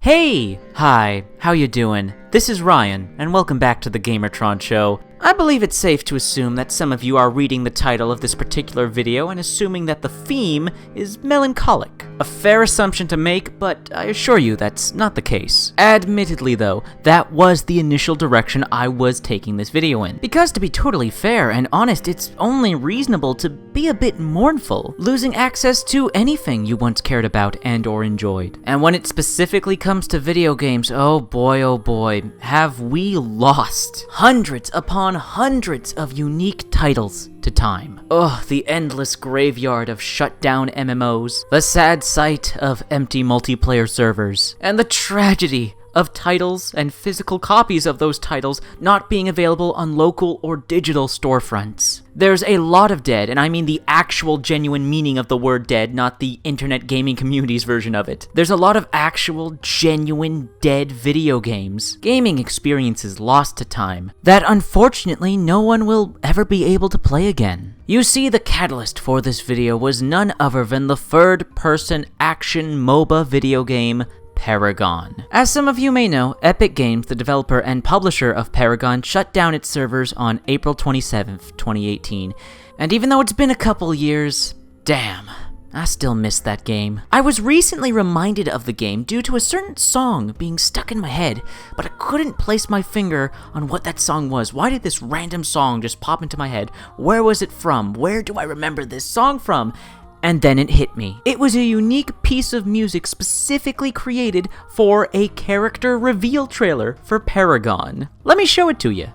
Hey! Hi, how you doing? This is Ryan, and welcome back to the Gamertron Show. I believe it's safe to assume that some of you are reading the title of this particular video and assuming that the theme is melancholic. A fair assumption to make, but I assure you that's not the case. Admittedly though, that was the initial direction I was taking this video in. Because to be totally fair and honest, it's only reasonable to be a bit mournful, losing access to anything you once cared about and or enjoyed. And when it specifically comes to video games, oh boy, have we lost hundreds upon hundreds of unique titles to time. Ugh, the endless graveyard of shut down MMOs, the sad sight of empty multiplayer servers, and the tragedy of titles and physical copies of those titles not being available on local or digital storefronts. There's a lot of dead, and I mean the actual genuine meaning of the word dead, not the internet gaming community's version of it. There's a lot of actual, genuine, dead video games, gaming experiences lost to time, that unfortunately no one will ever be able to play again. You see, the catalyst for this video was none other than the third-person action MOBA video game, Paragon. As some of you may know, Epic Games, the developer and publisher of Paragon, shut down its servers on April 27th, 2018. And even though it's been a couple years, damn, I still miss that game. I was recently reminded of the game due to a certain song being stuck in my head, but I couldn't place my finger on what that song was. Why did this random song just pop into my head? Where was it from? Where do I remember this song from? And then it hit me. It was a unique piece of music specifically created for a character reveal trailer for Paragon. Let me show it to you.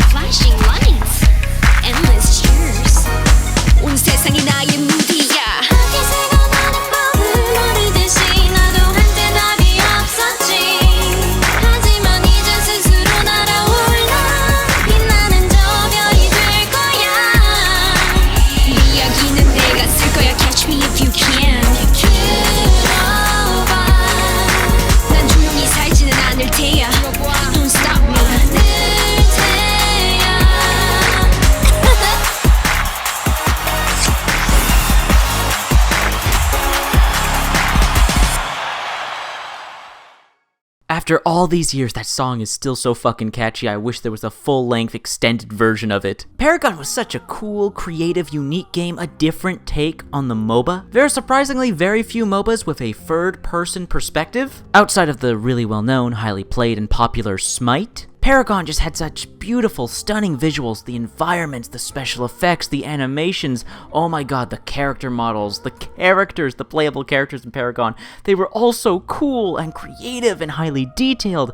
Flashing lights, endless cheers. 온 세상이 나의 무대야. 어디서나 나는 법을 모르듯이 나도 한때 답이 없었지. 하지만 이제 스스로 날아올라 빛나는 저 별이 될 거야. 이야기는 내가 쓸 거야. Catch me if you can. 들어봐. 난 조용히 살지는 않을 테야. Don't stop me. After all these years, that song is still so fucking catchy. I wish there was a full-length extended version of it. Paragon was such a cool, creative, unique game, a different take on the MOBA. There are surprisingly very few MOBAs with a third-person perspective. Outside of the really well-known, highly played, and popular Smite, Paragon just had such beautiful, stunning visuals, the environments, the special effects, the animations, oh my god, the character models, the characters, the playable characters in Paragon, they were all so cool and creative and highly detailed.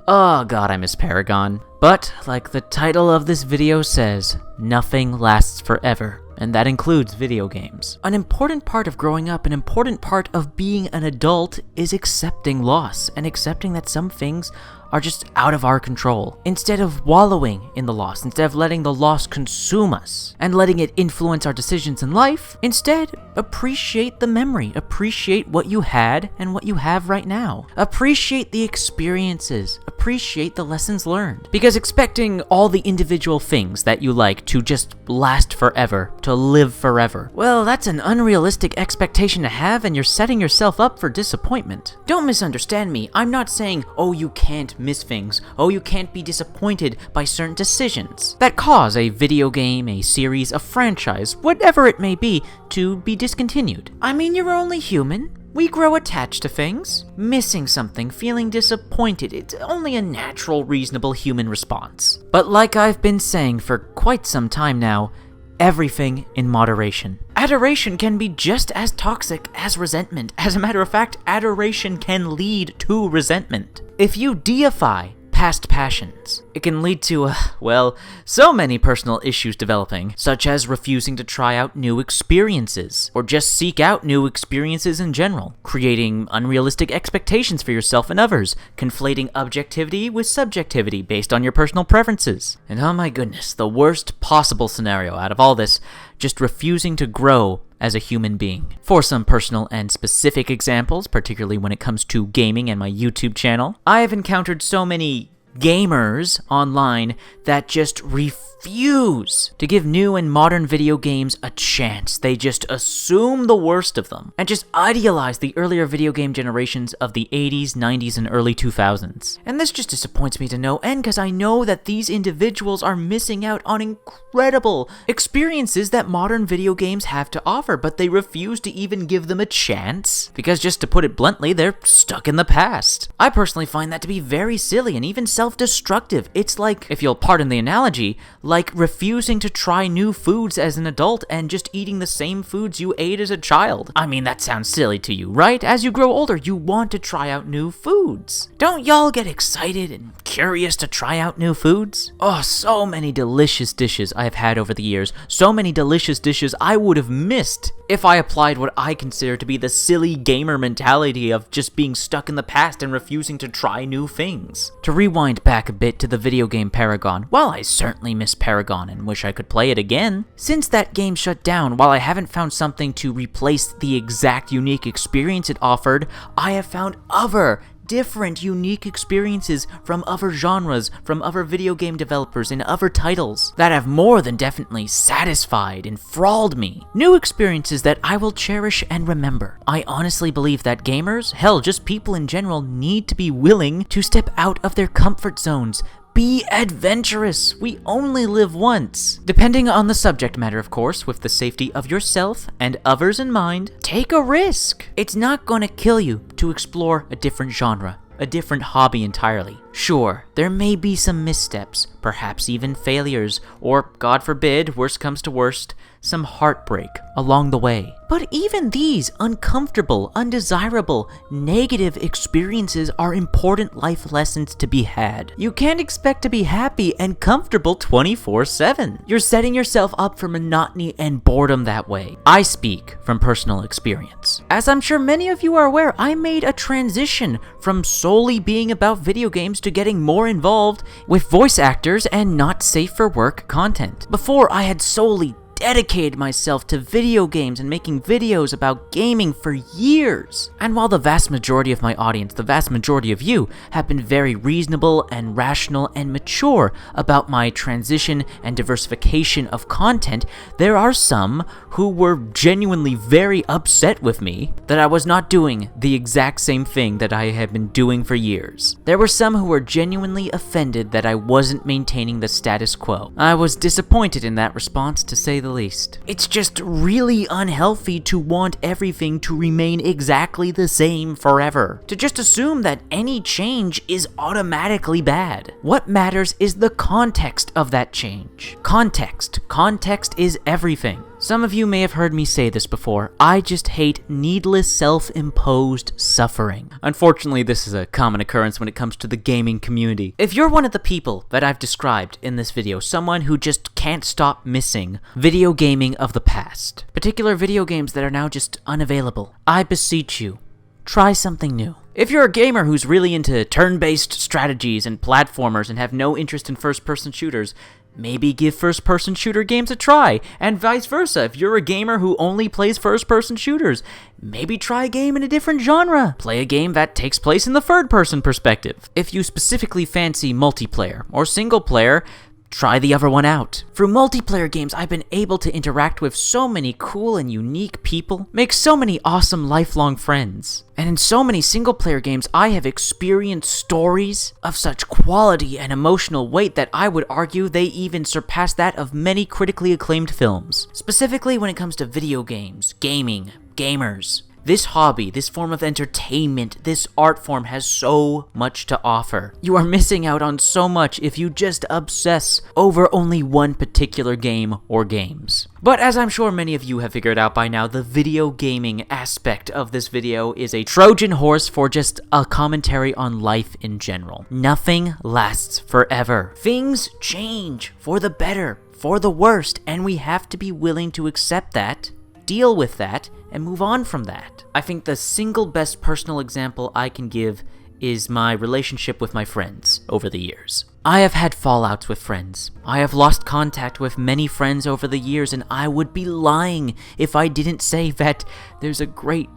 Oh god, I miss Paragon. But, like the title of this video says, nothing lasts forever. And that includes video games. An important part of growing up, an important part of being an adult is accepting loss and accepting that some things are just out of our control. Instead of wallowing in the loss, instead of letting the loss consume us and letting it influence our decisions in life, instead appreciate the memory, appreciate what you had and what you have right now. Appreciate the experiences, appreciate the lessons learned. Because expecting all the individual things that you like to just last forever, to live forever, well, that's an unrealistic expectation to have, and you're setting yourself up for disappointment. Don't misunderstand me. I'm not saying, oh, you can't miss things. Oh, you can't be disappointed by certain decisions that cause a video game, a series, a franchise, whatever it may be, to be discontinued. I mean, you're only human. We grow attached to things. Missing something, feeling disappointed, it's only a natural, reasonable human response. But like I've been saying for quite some time now, everything in moderation. Adoration can be just as toxic as resentment. As a matter of fact, adoration can lead to resentment. If you deify past passions, it can lead to, well, so many personal issues developing, such as refusing to try out new experiences, or just seek out new experiences in general, creating unrealistic expectations for yourself and others, conflating objectivity with subjectivity based on your personal preferences. And oh my goodness, the worst possible scenario out of all this, just refusing to grow as a human being. For some personal and specific examples, particularly when it comes to gaming and my YouTube channel, I have encountered so many gamers online that just refuse refuse to give new and modern video games a chance. They just assume the worst of them and just idealize the earlier video game generations of the 80s, 90s, and early 2000s. And this just disappoints me to no end because I know that these individuals are missing out on incredible experiences that modern video games have to offer, but they refuse to even give them a chance because, just to put it bluntly, they're stuck in the past. I personally find that to be very silly and even self-destructive. It's like, if you'll pardon the analogy, like refusing to try new foods as an adult and just eating the same foods you ate as a child. I mean, that sounds silly to you, right? As you grow older, you want to try out new foods. Don't y'all get excited and curious to try out new foods? Oh, so many delicious dishes I have had over the years. So many delicious dishes I would have missed if I applied what I consider to be the silly gamer mentality of just being stuck in the past and refusing to try new things. To rewind back a bit to the video game Paragon, while I certainly miss Paragon and wish I could play it again, since that game shut down, while I haven't found something to replace the exact unique experience it offered, I have found other different unique experiences from other genres, from other video game developers and other titles that have more than definitely satisfied, enthralled me. New experiences that I will cherish and remember. I honestly believe that gamers, hell, just people in general, need to be willing to step out of their comfort zones. Be adventurous. We only live once. Depending on the subject matter, of course, with the safety of yourself and others in mind, take a risk. It's not gonna kill you to explore a different genre, a different hobby entirely. Sure, there may be some missteps, perhaps even failures, or, God forbid, worst comes to worst, some heartbreak along the way. But even these uncomfortable, undesirable, negative experiences are important life lessons to be had. You can't expect to be happy and comfortable 24/7. You're setting yourself up for monotony and boredom that way. I speak from personal experience. As I'm sure many of you are aware, I made a transition from solely being about video games to getting more involved with voice actors and not safe for work content. Before, I had solely dedicated myself to video games and making videos about gaming for years. And while the vast majority of my audience, the vast majority of you, have been very reasonable and rational and mature about my transition and diversification of content, there are some who were genuinely very upset with me that I was not doing the exact same thing that I had been doing for years. There were some who were genuinely offended that I wasn't maintaining the status quo. I was disappointed in that response, to say the least. It's just really unhealthy to want everything to remain exactly the same forever. To just assume that any change is automatically bad. What matters is the context of that change. Context. Context is everything. Some of you may have heard me say this before. I just hate needless self-imposed suffering. Unfortunately, this is a common occurrence when it comes to the gaming community. If you're one of the people that I've described in this video, someone who just can't stop missing video gaming of the past, particular video games that are now just unavailable, I beseech you, try something new. If you're a gamer who's really into turn-based strategies and platformers and have no interest in first-person shooters, maybe give first-person shooter games a try, and vice versa. If you're a gamer who only plays first-person shooters, maybe try a game in a different genre. Play a game that takes place in the third-person perspective. If you specifically fancy multiplayer or single-player, try the other one out. Through multiplayer games, I've been able to interact with so many cool and unique people, make so many awesome lifelong friends. And in so many single-player games, I have experienced stories of such quality and emotional weight that I would argue they even surpass that of many critically acclaimed films. Specifically when it comes to video games, gaming, gamers. This hobby, this form of entertainment, this art form has so much to offer. You are missing out on so much if you just obsess over only one particular game or games. But as I'm sure many of you have figured out by now, the video gaming aspect of this video is a Trojan horse for just a commentary on life in general. Nothing lasts forever. Things change for the better, for the worst, and we have to be willing to accept that, deal with that, and move on from that. I think the single best personal example I can give is my relationship with my friends over the years. I have had fallouts with friends. I have lost contact with many friends over the years, and I would be lying if I didn't say that there's a great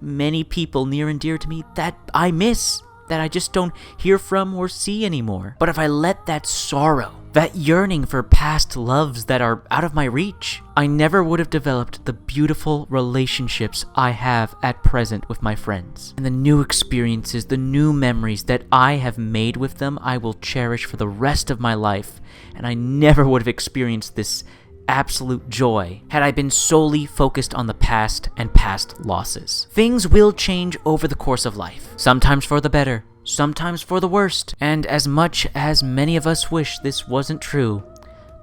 many people near and dear to me that I miss, that I just don't hear from or see anymore. But if I let that sorrow that yearning for past loves that are out of my reach. I never would have developed the beautiful relationships I have at present with my friends. And the new experiences, the new memories that I have made with them, I will cherish for the rest of my life. And I never would have experienced this absolute joy had I been solely focused on the past and past losses. Things will change over the course of life, sometimes for the better, sometimes for the worst, and as much as many of us wish this wasn't true,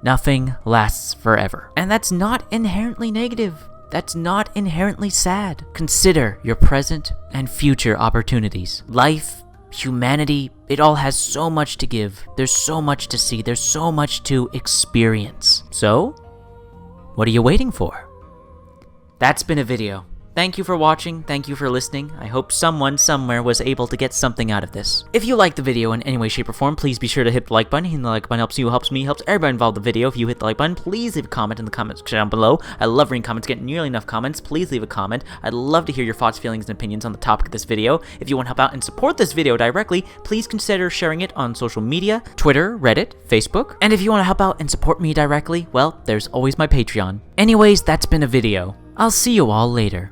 nothing lasts forever. And that's not inherently negative. That's not inherently sad. Consider your present and future opportunities. Life, humanity, it all has so much to give. There's so much to see. There's so much to experience. So, what are you waiting for? That's been a video. Thank you for watching, thank you for listening. I hope someone somewhere was able to get something out of this. If you liked the video in any way, shape, or form, please be sure to hit the like button. Hitting the like button helps you, helps me, helps everybody involved in the video. If you hit the like button, please leave a comment in the comments section down below. I love reading comments, getting nearly enough comments. Please leave a comment. I'd love to hear your thoughts, feelings, and opinions on the topic of this video. If you want to help out and support this video directly, please consider sharing it on social media, Twitter, Reddit, Facebook. And if you want to help out and support me directly, well, there's always my Patreon. Anyways, that's been a video. I'll see you all later.